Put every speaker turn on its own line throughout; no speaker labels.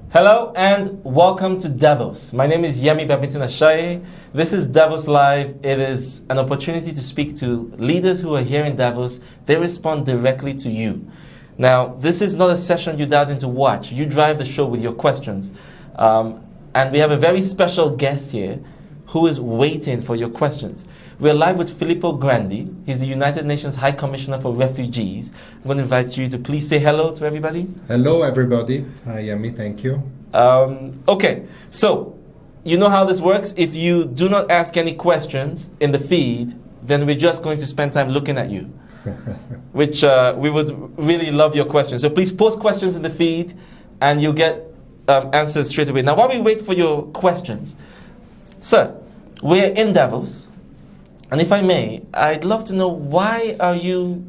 Hello and welcome to Davos. My name is Babington-Ashaye. This is Davos Live. It is an opportunity to speak to leaders who are here in Davos. They respond directly to you. Now, this is not a session you dialed in to watch. You drive the show with your questions. And we have a very special guest here who is waiting for your questions. We're live with Filippo Grandi. He's the United Nations High Commissioner for Refugees. I'm going to invite you to please say hello to everybody.
Hello, everybody. Hi, Yemi. Thank you.
Okay, so you know how this works. If you do not ask any questions in the feed, then we're just going to spend time looking at you, which we would really love your questions. So please post questions in the feed and you'll get answers straight away. Now, while we wait for your questions, sir, we're in Davos. And if I may, I'd love to know, why are you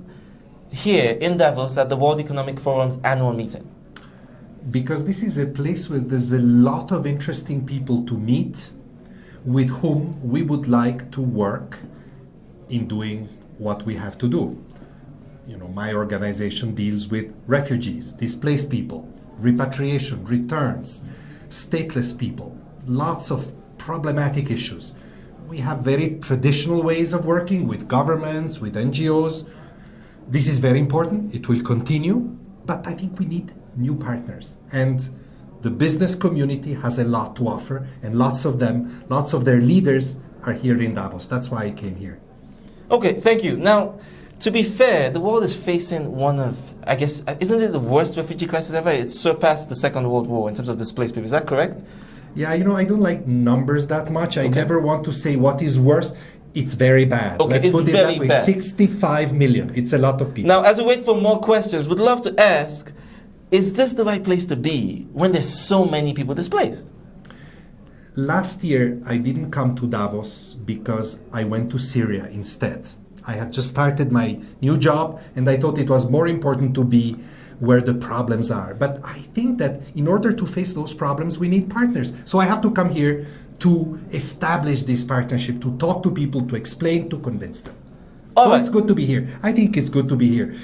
here in Davos at the World Economic Forum's annual meeting?
Because this is a place where there's a lot of interesting people to meet with whom we would like to work in doing what we have to do. You know, my organization deals with refugees, displaced people, repatriation, returns, stateless people, lots of problematic issues. We have very traditional ways of working with governments, with NGOs. This is very important. It will continue. But I think we need new partners. And the business community has a lot to offer. And lots of them, lots of their leaders are here in Davos. That's why I came here.
Okay, thank you. Now, to be fair, the world is facing one of, I guess, isn't it the worst refugee crisis ever? It surpassed the Second World War in terms of displaced people. Is that correct?
Yeah, you know, I don't like numbers that much. I never want to say what is worse. It's very bad.
Okay,
Let's put it that way.
Bad.
65 million. It's a lot of people.
Now, as we wait for more questions, we'd love to ask, is this the right place to be when there's so many people displaced?
Last year, I didn't come to Davos because I went to Syria instead. I had just started my new job and I thought it was more important to be where the problems are. But I think that in order to face those problems, we need partners. So I have to come here to establish this partnership, to talk to people, to explain, to convince them. It's good to be here. I think it's good to be here.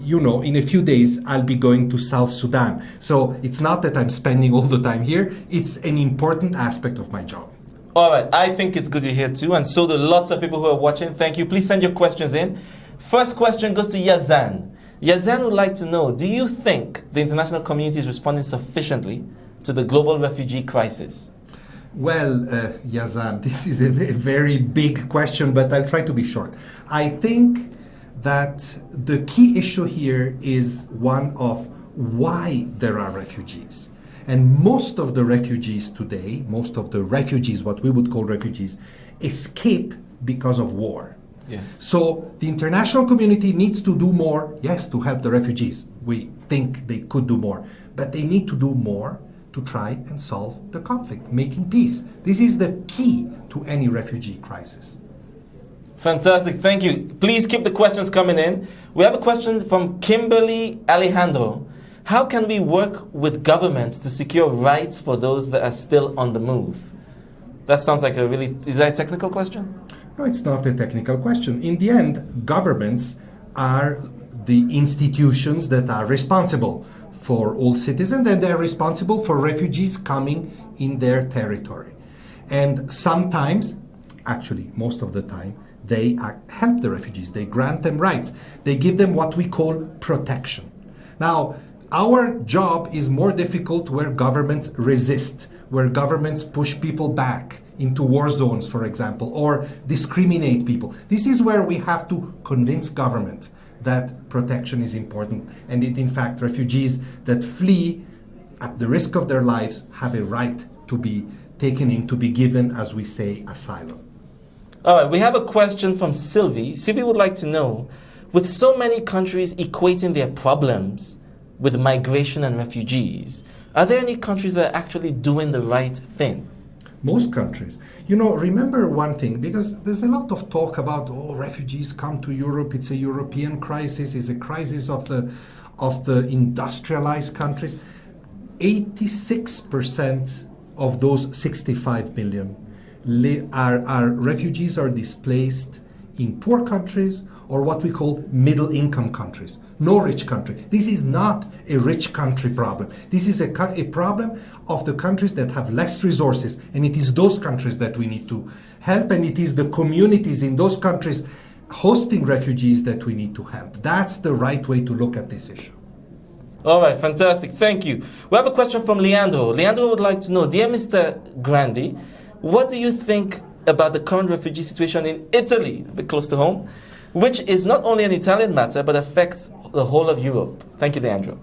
You know, in a few days, I'll be going to South Sudan. So it's not that I'm spending all the time here. It's an important aspect of my job.
All right, I think it's good you're here too, and so do lots of people who are watching. Thank you. Please send your questions in. First question goes to Yazan. Yazan would like to know, do you think the international community is responding sufficiently to the global refugee crisis?
Well, Yazan, this is a very big question, but I'll try to be short. I think that the key issue here is one of why there are refugees. And most of the refugees today, what we would call refugees, escape because of war.
Yes.
So the international community needs to do more, yes, to help the refugees. We think they could do more, but they need to do more to try and solve the conflict, making peace. This is the key to any refugee crisis.
Fantastic, thank you. Please keep the questions coming in. We have a question from Kimberly Alejandro. How can we work with governments to secure rights for those that are still on the move? That sounds like is that a technical question?
No, it's not a technical question. In the end, governments are the institutions that are responsible for all citizens, and they're responsible for refugees coming in their territory. And sometimes, actually most of the time, they help the refugees. They grant them rights. They give them what we call protection. Now, our job is more difficult where governments resist, where governments push people back into war zones, for example, or discriminate people. This is where we have to convince government that protection is important, and in fact, refugees that flee at the risk of their lives have a right to be taken in, to be given, as we say, asylum.
All right, we have a question from Sylvie. Sylvie would like to know, with so many countries equating their problems with migration and refugees, are there any countries that are actually doing the right thing?
Most countries. You know, remember one thing, because there's a lot of talk about, refugees come to Europe, it's a European crisis, it's a crisis of the industrialized countries. 86% of those 65 million are refugees or displaced in poor countries or what we call middle income countries. No rich country. This is not a rich country problem. This is a problem of the countries that have less resources, and it is those countries that we need to help, and it is the communities in those countries hosting refugees that we need to help. That's the right way to look at this issue.
All right, fantastic. Thank you. We have a question from Leandro. Leandro would like to know, dear Mr. Grandi, what do you think about the current refugee situation in Italy, a bit close to home, which is not only an Italian matter, but affects the whole of Europe? Thank you, Leandro.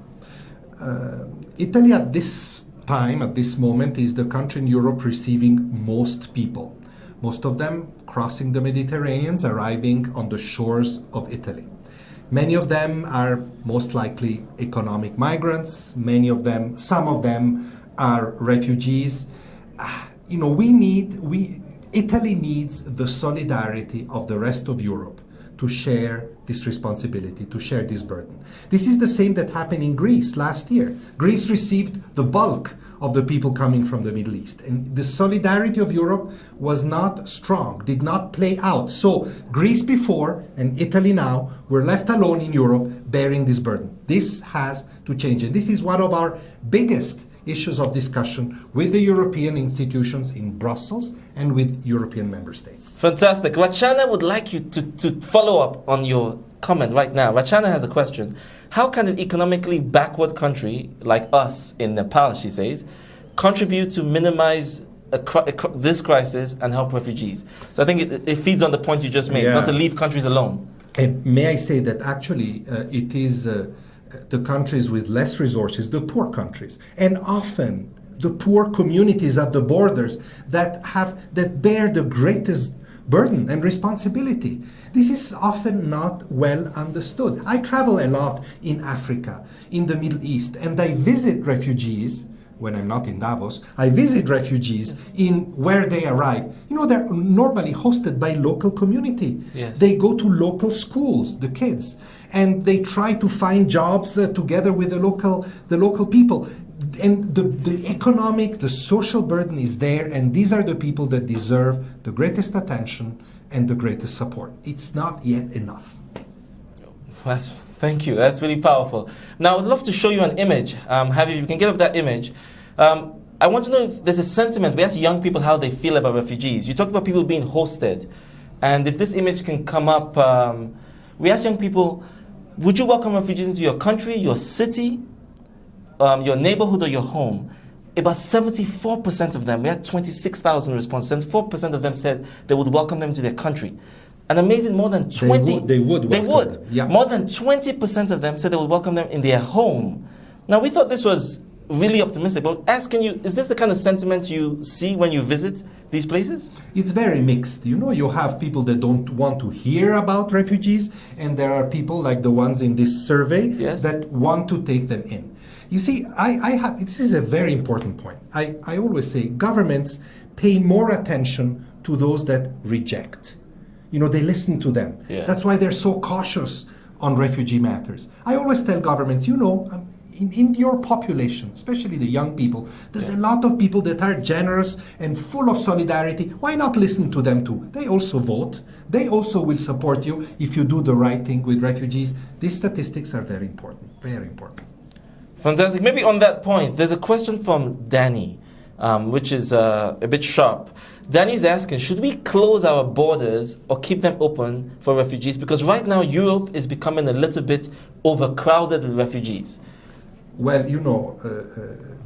Italy at this time, at this moment, is the country in Europe receiving most people. Most of them crossing the Mediterranean, arriving on the shores of Italy. Many of them are most likely economic migrants. Some of them are refugees. Italy needs the solidarity of the rest of Europe to share this responsibility, to share this burden. This is the same that happened in Greece last year. Greece received the bulk of the people coming from the Middle East. And the solidarity of Europe was not strong, did not play out. So Greece before and Italy now were left alone in Europe bearing this burden. This has to change. And this is one of our biggest issues of discussion with the European institutions in Brussels and with European member states.
Fantastic. Rachana would like you to follow up on your comment right now. Rachana has a question. How can an economically backward country like us in Nepal, she says, contribute to minimize this crisis and help refugees? So I think it feeds on the point you just made, not to leave countries alone.
And may I say that actually it is the countries with less resources, the poor countries, and often the poor communities at the borders that bear the greatest burden and responsibility. This is often not well understood. I travel a lot in Africa, in the Middle East, and I visit refugees. When I'm not in Davos, I visit refugees in where they arrive. They're normally hosted by local community.
Yes.
They go to local schools, the kids, and they try to find jobs together with the local people. And the economic, the social burden is there, and these are the people that deserve the greatest attention and the greatest support. It's not yet enough.
Thank you. That's really powerful. Now, I'd love to show you an image. If you can get up that image. I want to know if there's a sentiment. We ask young people how they feel about refugees. You talked about people being hosted. And if this image can come up, we ask young people, would you welcome refugees into your country, your city, your neighborhood, or your home? About 74% of them, we had 26,000 responses, 74% of them said they would welcome them to their country. An amazing more than 20...
They would. Yeah.
More than 20% of them said they would welcome them in their home. Now, we thought this was really optimistic, but asking you, is this the kind of sentiment you see when you visit these places?
It's very mixed. You have people that don't want to hear about refugees, and there are people like the ones in this survey that want to take them in. You see, this is a very important point. I always say governments pay more attention to those that reject. They listen to them.
Yeah.
That's why they're so cautious on refugee matters. I always tell governments, in your population, especially the young people, there's a lot of people that are generous and full of solidarity. Why not listen to them too? They also vote. They also will support you if you do the right thing with refugees. These statistics are very important, very important.
Fantastic. Maybe on that point, there's a question from Danny, which is a bit sharp. Danny's asking, should we close our borders or keep them open for refugees? Because right now, Europe is becoming a little bit overcrowded with refugees.
Well,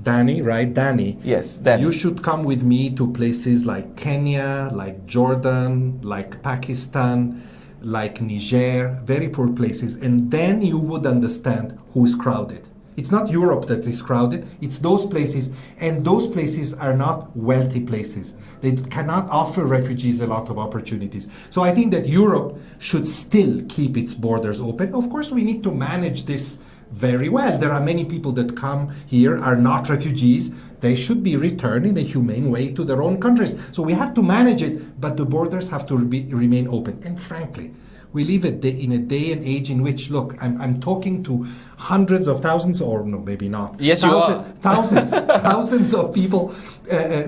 Danny, right? Danny.
Yes, Danny.
You should come with me to places like Kenya, like Jordan, like Pakistan, like Niger, very poor places. And then you would understand who is crowded. It's not Europe that is crowded, it's those places, and those places are not wealthy places. They cannot offer refugees a lot of opportunities. So I think that Europe should still keep its borders open. Of course, we need to manage this very well. There are many people that come here are not refugees. They should be returned in a humane way to their own countries. So we have to manage it, but the borders have to remain open. And frankly, we live in a day and age in which, look, I'm talking to hundreds of thousands, or no, maybe not.
Yes, you are.
Thousands of people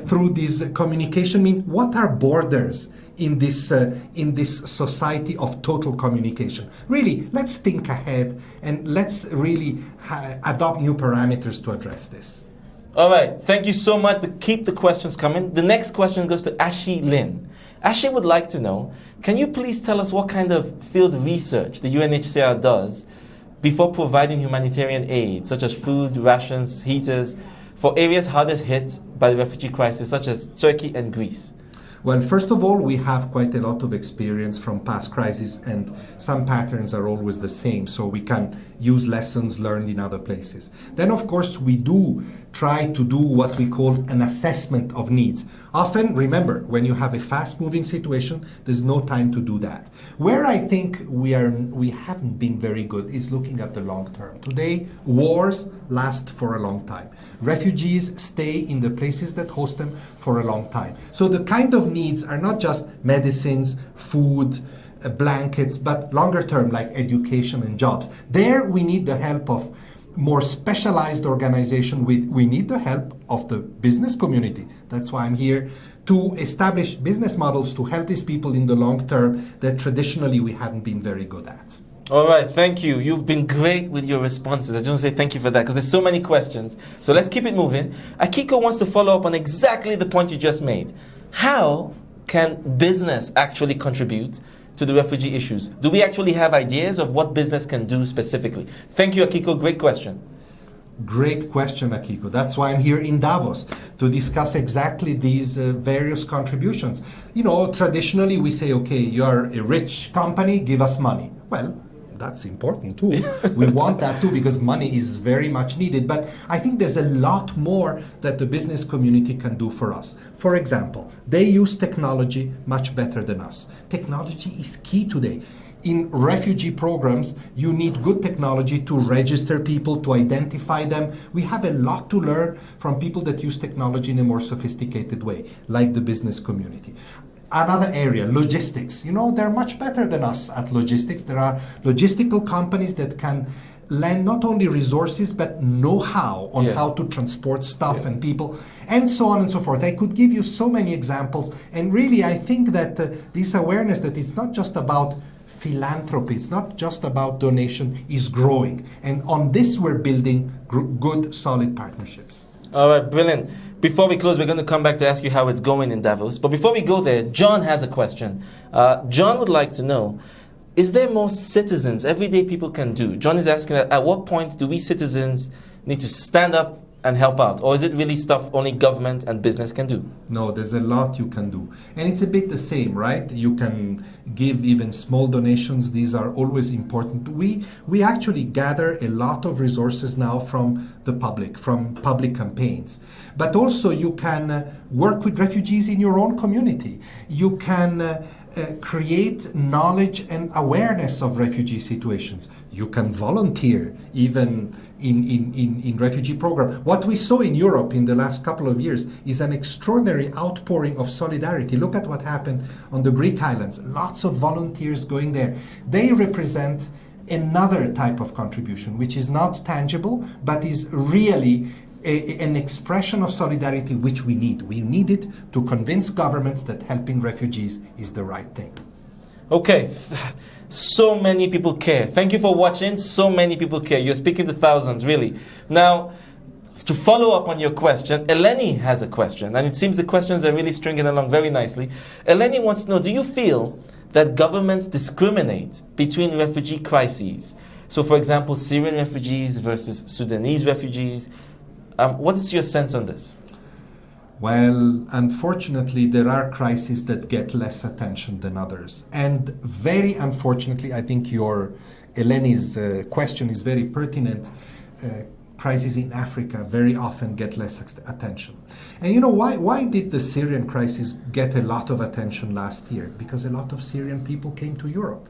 through this communication. What are borders in this society of total communication. Really, let's think ahead and let's really adopt new parameters to address this.
All right, thank you so much. Keep the questions coming. The next question goes to Ashi Lin. Ashi would like to know, can you please tell us what kind of field research the UNHCR does before providing humanitarian aid, such as food, rations, heaters, for areas hardest hit by the refugee crisis, such as Turkey and Greece?
Well, first of all, we have quite a lot of experience from past crises, and some patterns are always the same, so we can use lessons learned in other places. Then, of course, we do try to do what we call an assessment of needs. Often, remember, when you have a fast-moving situation, there's no time to do that. Where I think we haven't been very good is looking at the long term. Today, wars last for a long time. Refugees stay in the places that host them for a long time. So the kind of needs are not just medicines, food, blankets, but longer term, like education and jobs. There we need the help of more specialized organization. We need the help of the business community. That's why I'm here, to establish business models to help these people in the long term that traditionally we haven't been very good at.
All right, thank you. You've been great with your responses. I just want to say thank you for that, because there's so many questions. So let's keep it moving. Akiko wants to follow up on exactly the point you just made. How can business actually contribute to the refugee issues? Do we actually have ideas of what business can do specifically? Thank you, Akiko. Great question.
Great question, Akiko. That's why I'm here in Davos, to discuss exactly these various contributions. You know, traditionally we say, okay, you're a rich company, give us money. Well, that's important too. We want that too, because money is very much needed. But I think there's a lot more that the business community can do for us. For example, they use technology much better than us. Technology is key today. In refugee programs, you need good technology to register people, to identify them. We have a lot to learn from people that use technology in a more sophisticated way, like the business community. Another area, logistics. You know, they're much better than us at logistics. There are logistical companies that can lend not only resources, but know-how on how to transport stuff and people, and so on and so forth. I could give you so many examples. And really, I think that this awareness that it's not just about philanthropy, it's not just about donation, is growing. And on this, we're building good, solid partnerships.
All right, brilliant. Before we close, we're going to come back to ask you how it's going in Davos. But before we go there, John has a question. John would like to know, is there more citizens, everyday people can do? John is asking, at what point do we citizens need to stand up and help out? Or is it really stuff only government and business can do?
No, there's a lot you can do. And it's a bit the same, right? You can give even small donations. These are always important. We actually gather a lot of resources now from the public, from public campaigns. But also you can work with refugees in your own community. You can create knowledge and awareness of refugee situations. You can volunteer even in refugee program. What we saw in Europe in the last couple of years is an extraordinary outpouring of solidarity. Look at what happened on the Greek islands. Lots of volunteers going there. They represent another type of contribution, which is not tangible, but is really an expression of solidarity which we need. We need it to convince governments that helping refugees is the right thing.
Okay. So many people care. Thank you for watching. So many people care. You're speaking to thousands, really. Now, to follow up on your question, Eleni has a question, and it seems the questions are really stringing along very nicely. Eleni wants to know, do you feel that governments discriminate between refugee crises? So, for example, Syrian refugees versus Sudanese refugees. What is your sense on this?
Well, unfortunately, there are crises that get less attention than others. And very unfortunately, I think Eleni's question is very pertinent. Crises in Africa very often get less attention. And you know, why did the Syrian crisis get a lot of attention last year? Because a lot of Syrian people came to Europe.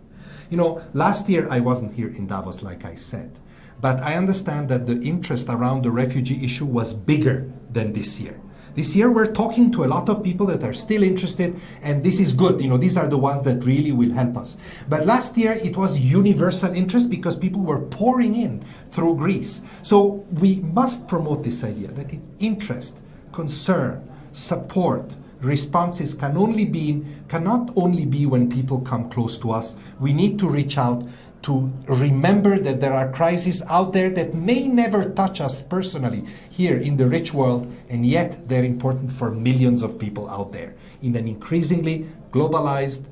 You know, last year I wasn't here in Davos, like I said. But I understand that the interest around the refugee issue was bigger than this year. This year we're talking to a lot of people that are still interested, and this is good. You know, these are the ones that really will help us. But last year it was universal interest because people were pouring in through Greece. So we must promote this idea that it's interest, concern, support, responses cannot only be when people come close to us. We need to reach out to remember that there are crises out there that may never touch us personally here in the rich world, and yet they're important for millions of people out there. In an increasingly globalized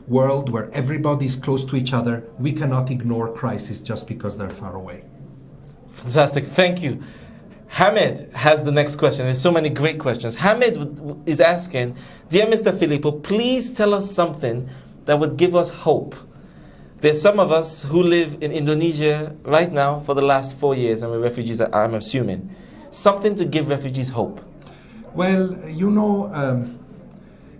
world where everybody is close to each other, we cannot ignore crises just because they're far away.
Fantastic, thank you. Hamid has the next question. There's so many great questions. Hamid is asking, dear Mr. Filippo, please tell us something that would give us hope. There's some of us who live in Indonesia right now for the last 4 years, and we're refugees, I'm assuming. Something to give refugees hope.
Well, you know,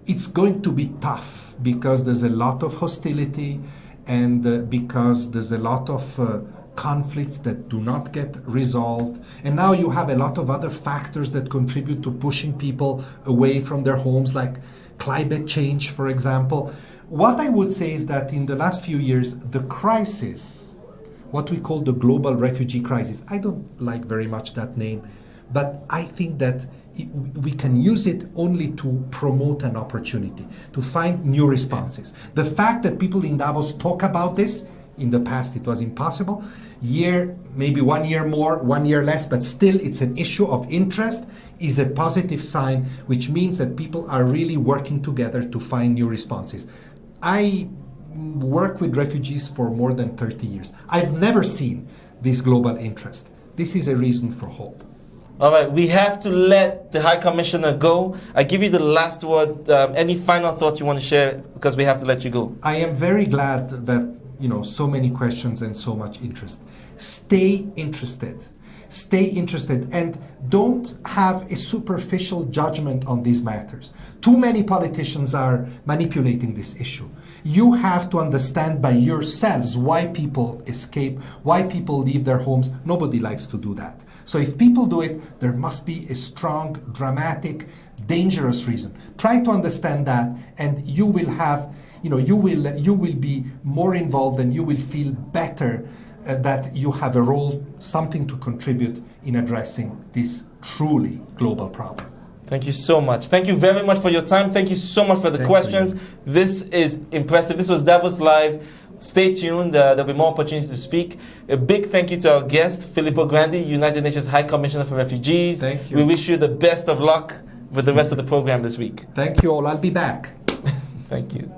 it's going to be tough because there's a lot of hostility and because there's a lot of conflicts that do not get resolved. And now you have a lot of other factors that contribute to pushing people away from their homes, like climate change, for example. What I would say is that in the last few years, the crisis, what we call the global refugee crisis, I don't like very much that name, but I think that we can use it only to promote an opportunity, to find new responses. The fact that people in Davos talk about this, in the past it was impossible, maybe 1 year more, 1 year less, but still it's an issue of interest, is a positive sign, which means that people are really working together to find new responses. I work with refugees for more than 30 years. I've never seen this global interest. This is a reason for hope.
All right, we have to let the High Commissioner go. I give you the last word. Any final thoughts you want to share, because we have to let you go?
I am very glad that, so many questions and so much interest. Stay interested. Stay interested and don't have a superficial judgment on these matters. Too many politicians are manipulating this issue. You have to understand by yourselves why people escape, why people leave their homes. Nobody likes to do that. So if people do it, there must be a strong, dramatic, dangerous reason. Try to understand that, and you will have, you will be more involved and you will feel better that you have a role, something to contribute in addressing this truly global problem.
Thank you so much. Thank you very much for your time. Thank you so much for the questions. This is impressive. This was Davos Live. Stay tuned. There'll be more opportunities to speak. A big thank you to our guest, Filippo Grandi, United Nations High Commissioner for Refugees.
Thank you.
We wish you the best of luck with the rest of the program this week.
Thank you all. I'll be back.
Thank you.